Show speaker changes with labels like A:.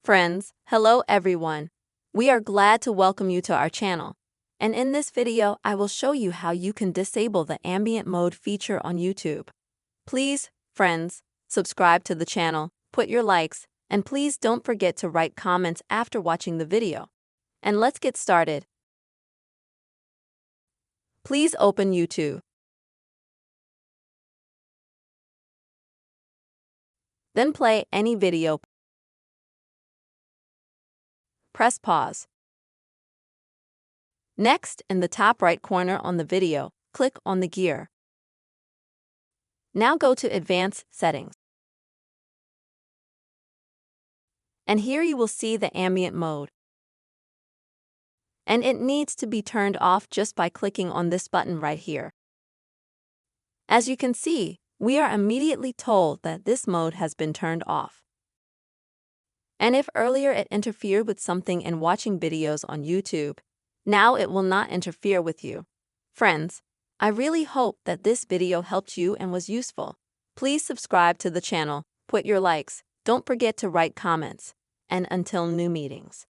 A: Friends, hello everyone. We are glad to welcome you to our channel. And in this video, I will show you how you can disable the ambient mode feature on YouTube. Please, friends, subscribe to the channel, put your likes, and please don't forget to write comments after watching the video. And let's get started. Please open YouTube. Then play any video. Press pause. Next, in the top right corner on the video, click on the gear. Now go to Advanced Settings. And here you will see the ambient mode. And it needs to be turned off just by clicking on this button right here. As you can see, we are immediately told that this mode has been turned off. And if earlier it interfered with something in watching videos on YouTube, now it will not interfere with you. Friends, I really hope that this video helped you and was useful. Please subscribe to the channel, put your likes, don't forget to write comments, and until new meetings.